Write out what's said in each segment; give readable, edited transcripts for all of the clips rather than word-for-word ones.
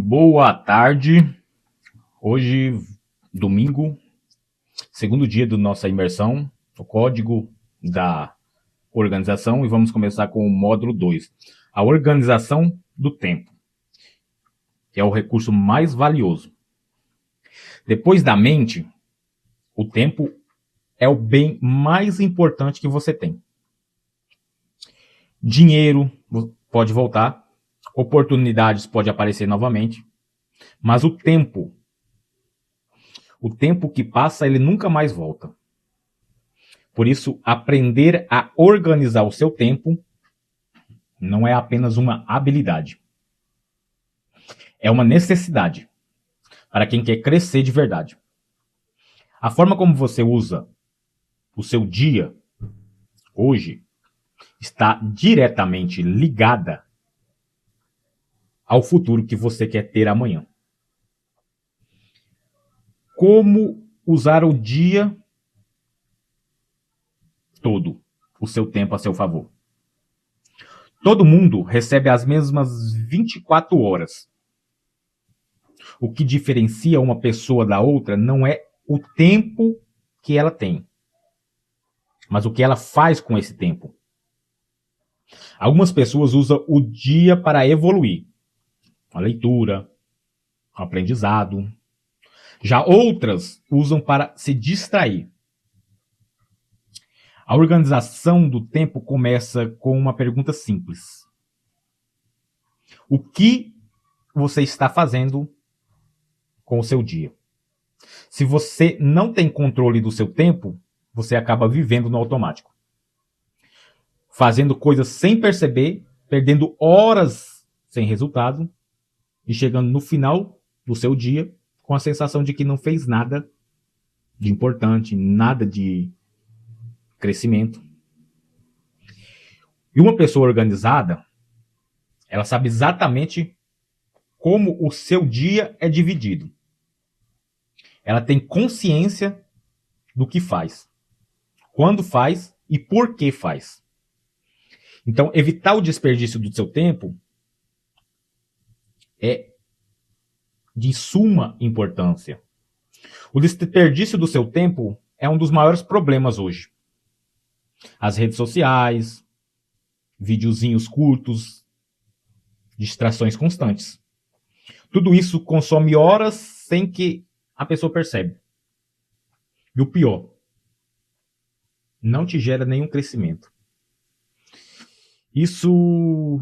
Boa tarde. Hoje, domingo, segundo dia da nossa imersão, o código da organização, e vamos começar com o módulo 2. A organização do tempo, que é o recurso mais valioso. Depois da mente, o tempo é o bem mais importante que você tem. Dinheiro pode voltar, oportunidades podem aparecer novamente, mas o tempo que passa, ele nunca mais volta. Por isso, aprender a organizar o seu tempo não é apenas uma habilidade. É uma necessidade para quem quer crescer de verdade. A forma como você usa o seu dia hoje está diretamente ligada ao futuro que você quer ter amanhã. Como usar o dia todo, o seu tempo a seu favor? Todo mundo recebe as mesmas 24 horas. O que diferencia uma pessoa da outra não é o tempo que ela tem, mas o que ela faz com esse tempo. Algumas pessoas usam o dia para evoluir, a leitura, o aprendizado. Já outras usam para se distrair. A organização do tempo começa com uma pergunta simples: o que você está fazendo com o seu dia? Se você não tem controle do seu tempo, você acaba vivendo no automático, fazendo coisas sem perceber, perdendo horas sem resultado e chegando no final do seu dia com a sensação de que não fez nada de importante, nada de crescimento. E uma pessoa organizada, ela sabe exatamente como o seu dia é dividido. Ela tem consciência do que faz, quando faz e por que faz. Então, evitar o desperdício do seu tempo é de suma importância. O desperdício do seu tempo é um dos maiores problemas hoje. As redes sociais, videozinhos curtos, distrações constantes. Tudo isso consome horas sem que a pessoa percebe. E o pior, não te gera nenhum crescimento. Isso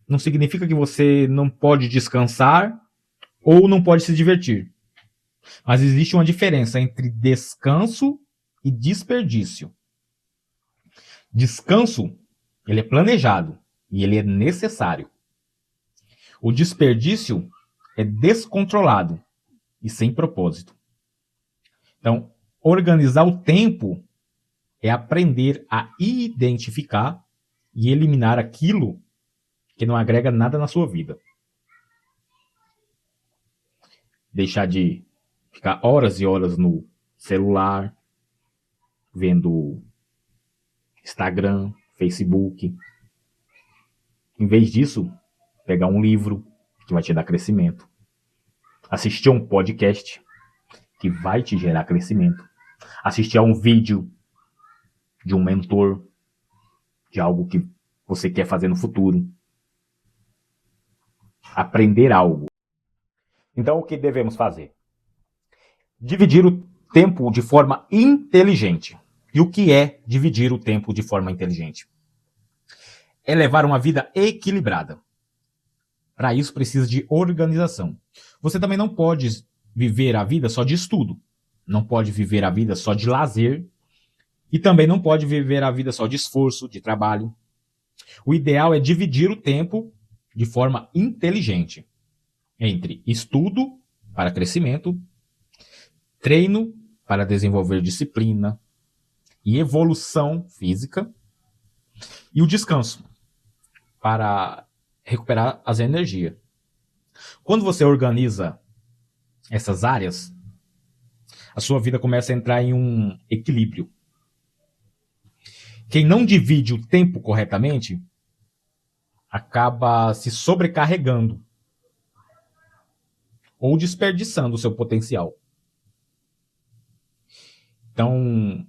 não significa que você não pode descansar ou não pode se divertir. Mas existe uma diferença entre descanso e desperdício. Descanso, ele é planejado e ele é necessário. O desperdício é descontrolado e sem propósito. Então, organizar o tempo é aprender a identificar e eliminar aquilo que não agrega nada na sua vida. Deixar de ficar horas e horas no celular, vendo Instagram, Facebook. Em vez disso, pegar um livro que vai te dar crescimento. Assistir a um podcast que vai te gerar crescimento. Assistir a um vídeo de um mentor, de algo que você quer fazer no futuro. Aprender algo. Então, o que devemos fazer? Dividir o tempo de forma inteligente. E o que é dividir o tempo de forma inteligente? É levar uma vida equilibrada. Para isso, precisa de organização. Você também não pode viver a vida só de estudo. Não pode viver a vida só de lazer. E também não pode viver a vida só de esforço, de trabalho. O ideal é dividir o tempo de forma inteligente entre estudo para crescimento, treino para desenvolver disciplina e evolução física e o descanso para recuperar as energias. Quando você organiza essas áreas, a sua vida começa a entrar em um equilíbrio. Quem não divide o tempo corretamente acaba se sobrecarregando. ou desperdiçando o seu potencial. Então,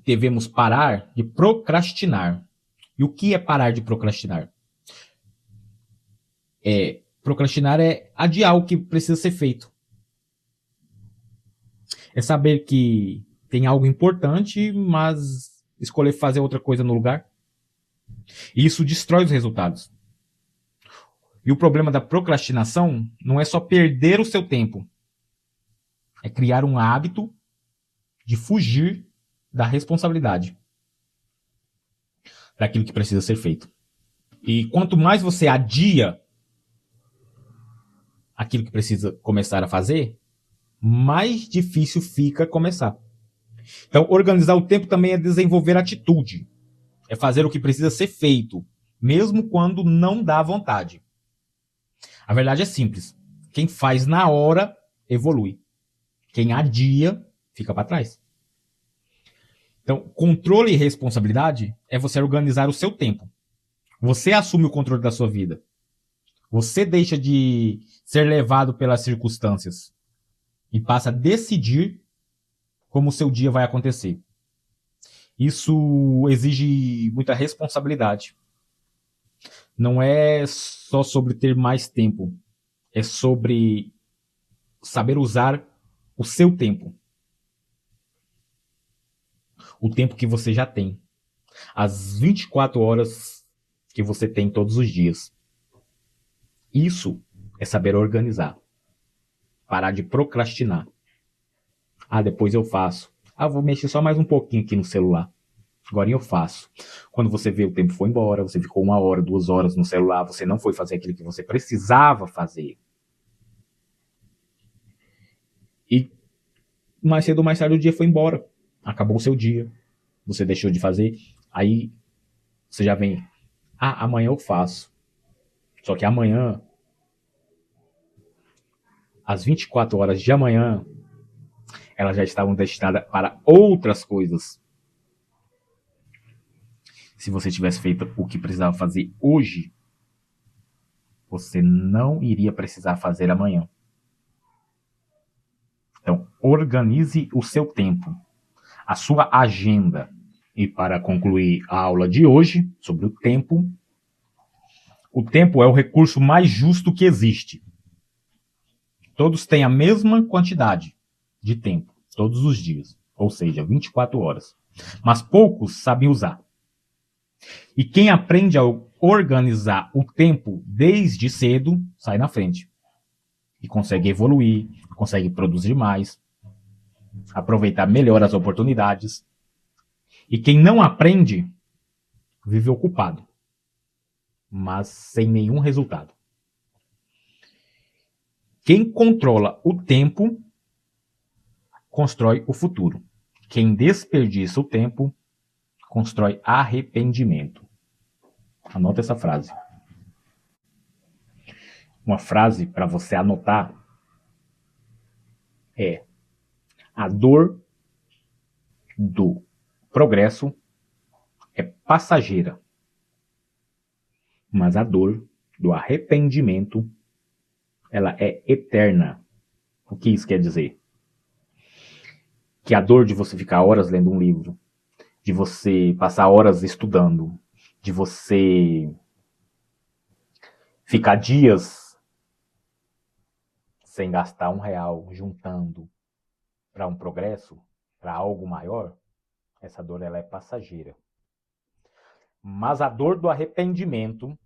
devemos parar de procrastinar. E o que é parar de procrastinar? Procrastinar é adiar o que precisa ser feito. É saber que tem algo importante, mas escolher fazer outra coisa no lugar. E isso destrói os resultados. E o problema da procrastinação não é só perder o seu tempo. É criar um hábito de fugir da responsabilidade, daquilo que precisa ser feito. E quanto mais você adia aquilo que precisa começar a fazer, mais difícil fica começar. Então, organizar o tempo também é desenvolver atitude. É fazer o que precisa ser feito, mesmo quando não dá vontade. A verdade é simples. Quem faz na hora, evolui. Quem adia, fica para trás. Então, controle e responsabilidade é você organizar o seu tempo. Você assume o controle da sua vida. Você deixa de ser levado pelas circunstâncias e passa a decidir como o seu dia vai acontecer. Isso exige muita responsabilidade. Não é só sobre ter mais tempo, é sobre saber usar o seu tempo. O tempo que você já tem. As 24 horas que você tem todos os dias. Isso é saber organizar. Parar de procrastinar. Ah, depois eu faço. Ah, vou mexer só mais um pouquinho aqui no celular. Agora eu faço. Quando você vê o tempo foi embora, você ficou 1 hora, 2 horas no celular, você não foi fazer aquilo que você precisava fazer. E mais cedo ou mais tarde o dia foi embora. Acabou o seu dia. Você deixou de fazer. Aí você já vem. Ah, amanhã eu faço. Só que amanhã, às 24 horas de amanhã, elas já estavam destinadas para outras coisas. Se você tivesse feito o que precisava fazer hoje, você não iria precisar fazer amanhã. Então, organize o seu tempo, a sua agenda. E para concluir a aula de hoje sobre o tempo é o recurso mais justo que existe. Todos têm a mesma quantidade de tempo, todos os dias, ou seja, 24 horas. Mas poucos sabem usar. E quem aprende a organizar o tempo desde cedo, sai na frente. E consegue evoluir, consegue produzir mais, aproveitar melhor as oportunidades. E quem não aprende, vive ocupado, mas sem nenhum resultado. Quem controla o tempo, constrói o futuro. Quem desperdiça o tempo, constrói arrependimento. Anota essa frase. Uma frase para você anotar é: a dor do progresso é passageira, mas a dor do arrependimento, ela é eterna. O que isso quer dizer? Que a dor de você ficar horas lendo um livro, de você passar horas estudando, de você ficar dias sem gastar R$ 1 juntando para um progresso, para algo maior, essa dor ela é passageira. Mas a dor do arrependimento,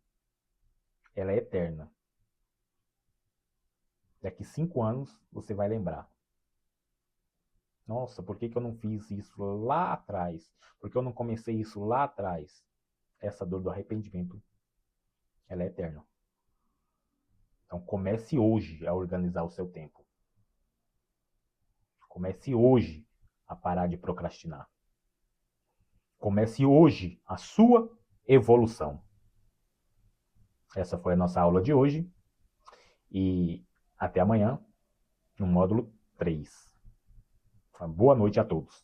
ela é eterna. Daqui 5 anos você vai lembrar. Nossa, por que eu não fiz isso lá atrás? Por que eu não comecei isso lá atrás? Essa dor do arrependimento, ela é eterna. Então comece hoje a organizar o seu tempo. Comece hoje a parar de procrastinar. Comece hoje a sua evolução. Essa foi a nossa aula de hoje. E até amanhã, no módulo 3. Boa noite a todos.